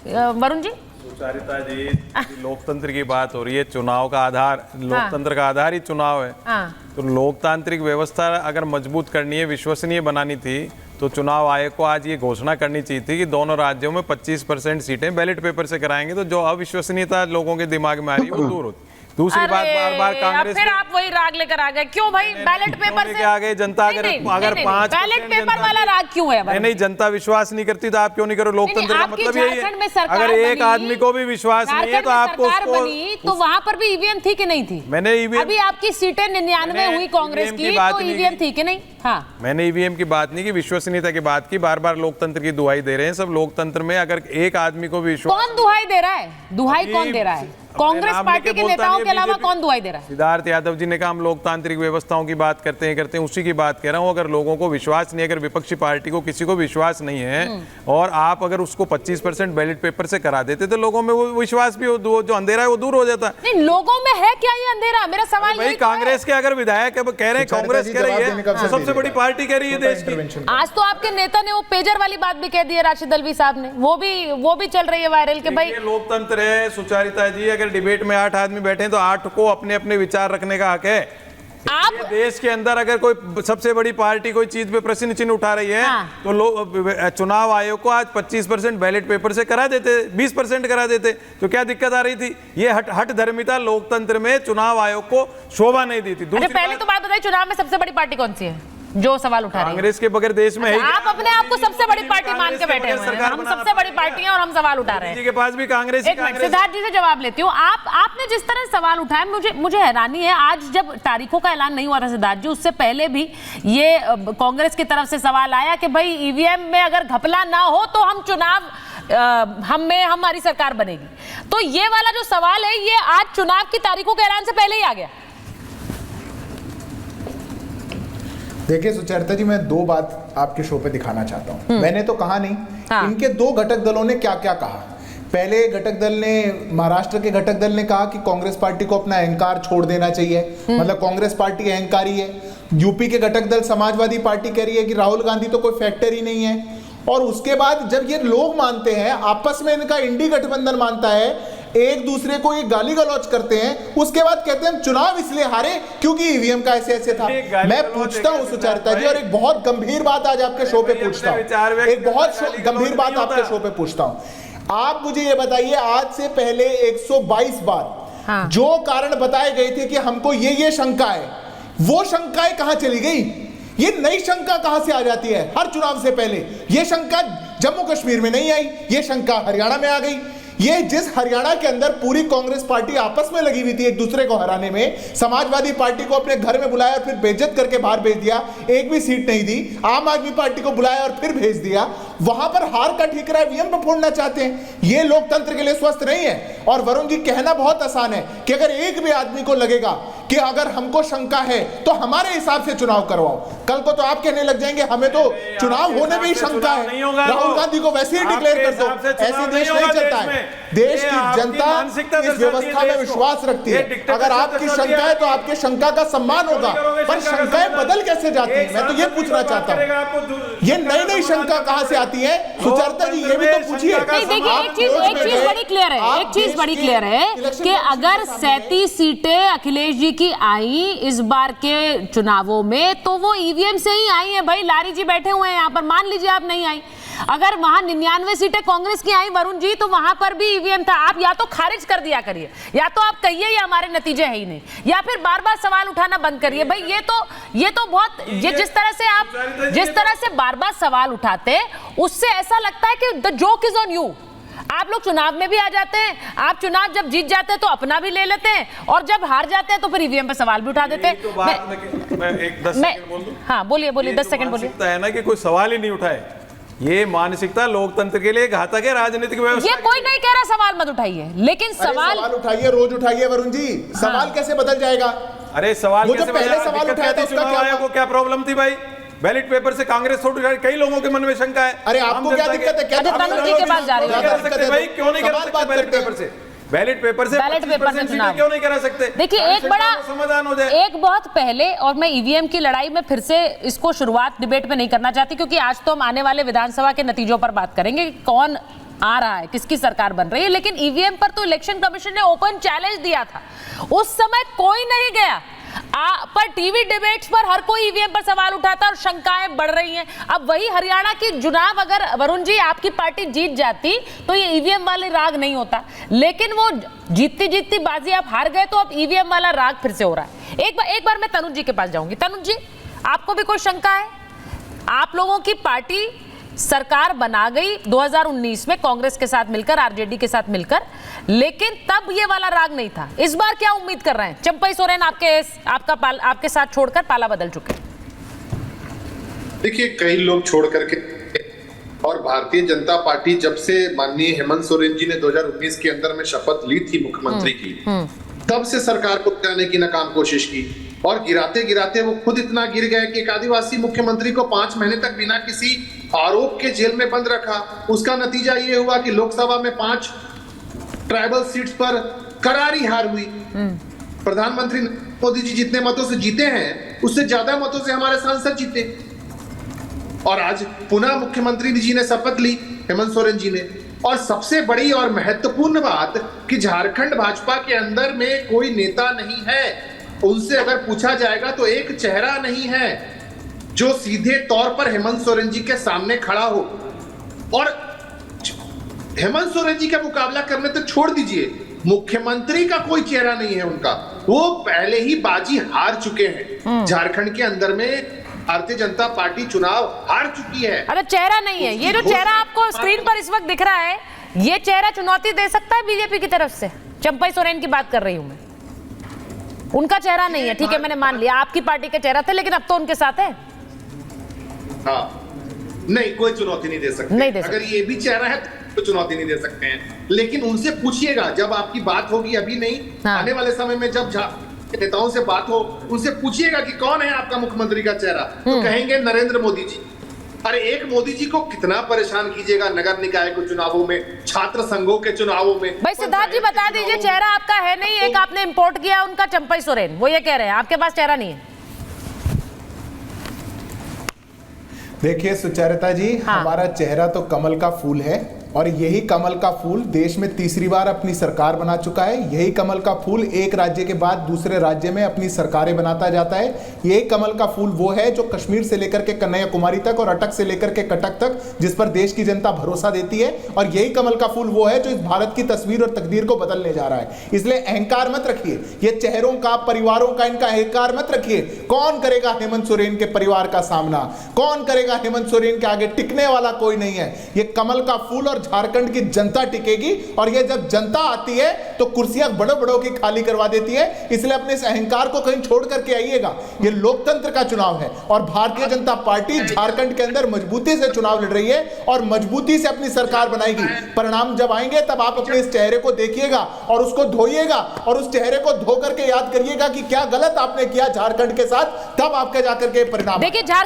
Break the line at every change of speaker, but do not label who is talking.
वरुण जी।
सुचारिता जी, लोकतंत्र की बात हो रही है, चुनाव का आधार, लोकतंत्र का आधार ही चुनाव है। तो लोकतांत्रिक व्यवस्था अगर मजबूत करनी है, विश्वसनीय बनानी थी, तो चुनाव आयोग को आज ये घोषणा करनी चाहिए थी कि दोनों राज्यों में 25% सीटें बैलेट पेपर से कराएंगे, तो जो अविश्वसनीयता लोगों के दिमाग में आ रही है वो दूर होती। दूसरी बात, बार कांग्रेस
फिर आप वही राग लेकर आ गए, क्यों भाई? बैलेट पेपर से
आ गए जनता, अगर 5
बैलेट पेपर वाला राग क्यों है?
नहीं, जनता विश्वास नहीं करती तो आप क्यों नहीं करो? लोकतंत्र का मतलब यही है। अगर एक आदमी को भी विश्वास नहीं है तो आपको
तो वहां पर भी ईवीएम थी कि नहीं थी?
मैंने ईवीएम,
अभी आपकी सीटें 99 हुई कांग्रेस की, तो ईवीएम थी कि नहीं? हाँ,
मैंने ईवीएम की बात नहीं की, विश्वसनीयता की बात की। बार बार लोकतंत्र की दुहाई दे रहे हैं सब। लोकतंत्र में अगर एक आदमी को भी विश्वास,
कौन दुहाई दे रहा है? दुहाई कौन दे रहा है? कांग्रेस पार्टी के नेताओं के अलावा कौन दुहाई दे रहा है?
सिद्धार्थ यादव जी ने कहा हम लोकतांत्रिक व्यवस्थाओं की बात करते हैं, उसी की बात कह रहा हूं। अगर लोगों को विश्वास नहीं, अगर विपक्षी पार्टी को किसी को विश्वास नहीं है और आप अगर उसको 25% बैलेट पेपर से करा देते तो लोगों में वो विश्वास भी, जो अंधेरा है वो दूर हो जाता।
नहीं, लोगों में है क्या ये अंधेरा? मेरा सवाल
भाई, कांग्रेस के अगर विधायक कह रहे हैं, कांग्रेस कह रही है, सबसे बड़ी पार्टी कह रही है देश की।
आज तो आपके नेता ने वो पेजर वाली बात भी कह दी है, राशिद अल्वी साहब ने, वो भी चल रही है वायरल के भाई।
लोकतंत्र है सुचारिता जी, अगर डिबेट में 8 आदमी बैठे तो 8 को अपने अपने विचार रखने का हक है। आप देश के अंदर अगर कोई सबसे बड़ी पार्टी कोई चीज पे प्रश्न चिन्ह उठा रही है, तो चुनाव आयोग को आज 25% बैलेट पेपर से करा देते, 20% करा देते, तो क्या दिक्कत आ रही थी? ये हट धर्मिता लोकतंत्र में चुनाव आयोग को शोभा नहीं दी थी।
पहले तो बात बताइए, चुनाव में सबसे बड़ी पार्टी कौन सी है जो सवाल उठा रही है?
कांग्रेस के बगैर देश में है।
आप अपने आप को सबसे बड़ी पार्टी मान के बैठे हुए हैं। हम सबसे बड़ी पार्टी हैं और हम सवाल उठा रहे हैं।
के पास भी कांग्रेस।
एक मिनट, सिद्धार्थ जी से जवाब लेती हूँ। आपने जिस तरह सवाल उठाया, मुझे हैरानी है। आज जब तारीखों का ऐलान नहीं हुआ था सिद्धार्थ जी, उससे पहले भी ये कांग्रेस की तरफ से सवाल आया कि भाई ईवीएम में अगर घपला ना हो तो हम चुनाव हमारी सरकार बनेगी। तो ये वाला जो सवाल है, ये आज चुनाव की तारीखों के ऐलान से पहले ही आ गया।
देखिए सुचरिता जी, मैं 2 बात आपके शो पे दिखाना चाहता हूँ। मैंने तो कहा नहीं, इनके 2 घटक दलों ने क्या क्या कहा। पहले घटक दल ने, महाराष्ट्र के घटक दल ने कहा कि कांग्रेस पार्टी को अपना अहंकार छोड़ देना चाहिए, मतलब कांग्रेस पार्टी अहंकारी है। यूपी के घटक दल समाजवादी पार्टी कह रही है कि राहुल गांधी तो कोई फैक्टर ही नहीं है। और उसके बाद जब ये लोग मानते हैं, आपस में इनका इंडी गठबंधन मानता है, एक दूसरे को ये गाली गलौज करते हैं, उसके बाद कहते हैं हम चुनाव इसलिए हारे क्योंकि ईवीएम का ऐसे था। मैं पूछता हूं सुचारिता जी, और एक बहुत गंभीर बात आज आपके शो पे पूछता हूं, एक बहुत गंभीर बात आपके शो पे पूछता हूं। आप मुझे ये बताइए, आज से पहले 122 बार जो कारण बताए गए थे कि हमको ये शंका है, वो शंकाएं कहां चली गई? ये नई शंका कहां से आ जाती है? हर चुनाव से पहले ये शंका जम्मू कश्मीर में नहीं आई, ये शंका हरियाणा में आ गई। ये जिस हरियाणा के अंदर पूरी कांग्रेस पार्टी आपस में लगी हुई थी एक दूसरे को हराने में, समाजवादी पार्टी को अपने घर में बुलाया और फिर बेइज्जत करके बाहर भेज दिया, एक भी सीट नहीं दी। आम आदमी पार्टी को बुलाया और फिर भेज दिया। वहां पर हार का ठिकरा ईवीएम पे फोड़ना चाहते हैं। ये लोकतंत्र के लिए स्वस्थ नहीं है। और वरुण जी, कहना बहुत आसान है कि अगर एक भी आदमी को लगेगा कि अगर हमको शंका है तो हमारे हिसाब से चुनाव करवाओ, कल को तो आप कहने लग जाएंगे हमें तो चुनाव होने में ही शंका है, राहुल गांधी को वैसे ही डिक्लेयर कर दो। ऐसे देश नहीं चलता है। देश की जनता इस व्यवस्था में विश्वास रखती है। अगर आपकी शंका है तो आपके शंका का सम्मान होगा, पर शंकाएं बदल कैसे जाती है, मैं तो ये पूछना चाहता हूँ। ये नई नई शंका कहां से आती है? सुचरिता जी, ये भी तो पूछिए।
देखिए, एक चीज बड़ी क्लियर है, एक चीज बड़ी क्लियर है कि अगर 37 सीटें अखिलेश जी की आई इस बार के चुनावों में, तो वो ईवीएम से ही आई है। भाई, लारी जी बैठे हुए हैं यहाँ पर, मान लीजिए आप नहीं आई। अगर वहां 99 सीटें कांग्रेस की आई वरुण जी, तो वहां पर भी ईवीएम था। आप या तो खारिज कर दिया करिए, या तो आप कहिए ये हमारे नतीजे है ही नहीं, या फिर बार बार सवाल उठाना बंद करिए। भाई, ये तो बहुत, ये जिस तरह से बार बार सवाल उठाते, उससे ऐसा लगता है कि the joke is on you. आप लोग चुनाव में भी आ जाते हैं, आप चुनाव जब जीत जाते हैं तो अपना भी ले लेते हैं, और जब हार जाते हैं तो फिर ईवीएम पे सवाल भी उठा देते हैं।
मैं एक 10 सेकंड बोल दूं?
हाँ, बोलिए 10 सेकंड बोलिए।
है ना कि कोई सवाल ही नहीं उठाए, ये मानसिकता लोकतंत्र के लिए घातक है, राजनीतिक व्यवस्था।
ये कोई नहीं कह रहा सवाल मत उठाइए, लेकिन सवाल
उठाइए, रोज उठाइए वरुण जी। सवाल कैसे बदल जाएगा?
अरे सवाल
कैसे पहले सवाल उठाया था उसका
क्या प्रॉब्लम थी भाई? बैलेट पेपर से कांग्रेस छोड़, कई लोगों के मन में शंका है।
अरे आपको क्या दिक्कत है? क्या
के पास जा रही है
भाई? क्यों नहीं कर सकते बैलेट पेपर से? बैलेट पेपर से चुनाव क्यों नहीं करा सकते?
देखिए, एक बड़ा समाधान हो जाए। एक बहुत पहले, और मैं ईवीएम की लड़ाई में फिर से इसको शुरुआत डिबेट में नहीं करना चाहती, क्योंकि आज तो हम आने वाले विधानसभा के नतीजों पर बात करेंगे, कौन आ रहा है, किसकी सरकार बन रही है, लेकिन ईवीएम पर तो इलेक्शन कमीशन ने ओपन चैलेंज दिया था। उस समय कोई नहीं गया, पर टीवी डिबेट्स पर हर कोई ईवीएम पर सवाल उठाता और शंकाएं बढ़ रही हैं। अब वही हरियाणा की चुनाव अगर वरुण जी आपकी पार्टी जीत जाती तो ये ईवीएम वाले राग नहीं होता, लेकिन वो जीतती जीतती बाजी आप हार गए, तो अब ईवीएम वाला राग फिर से हो रहा है। एक बार मैं तनुज जी के पास जाऊंगी। तनुज जी, आपको भी कोई शंका है? आप लोगों की पार्टी सरकार बना गई 2019 में कांग्रेस के साथ मिलकर, आरजेडी के साथ मिलकर, लेकिन तब ये वाला राग नहीं था। इस बार क्या उम्मीद कर रहे हैं? चंपई सोरेन आपके साथ छोड़कर पाला बदल चुके।
देखिए, कई लोग छोड़ करके, और भारतीय जनता पार्टी जब से माननीय हेमंत सोरेन जी ने 2019 के अंदर में शपथ ली थी मुख्यमंत्री की, तब से सरकार को गिराने की नाकाम कोशिश की, और गिराते गिराते वो खुद इतना गिर गए कि एक आदिवासी मुख्यमंत्री को 5 महीने तक बिना किसी आरोप के जेल में बंद रखा। उसका नतीजा ये हुआ कि लोकसभा में 5 ट्राइबल सीट्स पर करारी हार हुई। प्रधानमंत्री मोदी जी जितने मतों से जीते हैं, उससे ज्यादा मतों से हमारे सांसद जीते। और आज पुनः मुख्यमंत्री जी ने शपथ ली, हेमंत सोरेन जी ने। और सबसे बड़ी और महत्वपूर्ण बात कि झारखंड भाजपा के अंदर में कोई नेता नहीं है। उनसे अगर पूछा जाएगा तो एक चेहरा नहीं है जो सीधे तौर पर हेमंत सोरेन जी के सामने खड़ा हो। और हेमंत सोरेन जी का मुकाबला करने तो छोड़ दीजिए, मुख्यमंत्री का कोई चेहरा नहीं है उनका। वो पहले ही बाजी हार चुके हैं। झारखंड के अंदर में भारतीय जनता पार्टी चुनाव हार चुकी है।
अरे चेहरा नहीं है, ये जो चेहरा आपको स्क्रीन पर इस वक्त दिख रहा है, ये चेहरा चुनौती दे सकता है बीजेपी की तरफ से? चंपई सोरेन की बात कर रही हूं मैं। उनका चेहरा नहीं है, ठीक है, मैंने मान लिया आपकी पार्टी का चेहरा था, लेकिन अब तो उनके साथ है।
हाँ, नहीं, कोई चुनौती नहीं दे सकते।
नहीं दे सकते।
अगर ये भी चेहरा है तो चुनौती नहीं दे सकते हैं, लेकिन उनसे पूछिएगा जब आपकी बात होगी, अभी नहीं, आने वाले समय में जब नेताओं से बात हो, उनसे पूछिएगा कि कौन है आपका मुख्यमंत्री का चेहरा, तो कहेंगे नरेंद्र मोदी जी। अरे एक मोदी जी को कितना परेशान कीजिएगा नगर निकाय के चुनावों में, छात्र संघों के चुनावों में।
भाई सिद्धार्थ जी बता दीजिए, चेहरा आपका है नहीं, एक आपने इंपोर्ट किया उनका चंपई सोरेन, वो ये कह रहे हैं आपके पास चेहरा नहीं है।
देखिए सुचरिता जी, हमारा चेहरा तो कमल का फूल है, और यही कमल का फूल देश में तीसरी बार अपनी सरकार बना चुका है। यही कमल का फूल एक राज्य के बाद दूसरे राज्य में अपनी सरकारें बनाता जाता है। यही कमल का फूल वो है जो कश्मीर से लेकर के कन्याकुमारी तक और अटक से लेकर के कटक तक, जिस पर देश की जनता भरोसा देती है। और यही कमल का फूल वो है जो इस भारत की तस्वीर और तकदीर को बदलने जा रहा है। इसलिए अहंकार मत रखिए, ये चेहरों का, परिवारों का, इनका अहंकार मत रखिए। कौन करेगा हेमंत सोरेन के परिवार का सामना? कौन करेगा? हेमंत सोरेन के आगे टिकने वाला कोई नहीं है। ये कमल का फूल और झारखंड की जनता टिकेगी, और ये जब जनता आती है तो कुर्सियां बड़ों बड़ों की खाली करवा देती है। इसलिए अपने इस अहंकार को कहीं छोड़ करके आइएगा। ये लोकतंत्र का चुनाव है, और भारतीय जनता पार्टी झारखंड के अंदर मजबूती से चुनाव लड़ रही है और मजबूती से अपनी सरकार बनाएगी। परिणाम जब आएंगे तब आप अपने इस चेहरे को देखिएगा और उसको धोइएगा, और उस चेहरे को धो करके याद करिएगा कि क्या गलत आपने किया झारखंड के साथ, तब आपके जाकर के परिणाम।
देखिए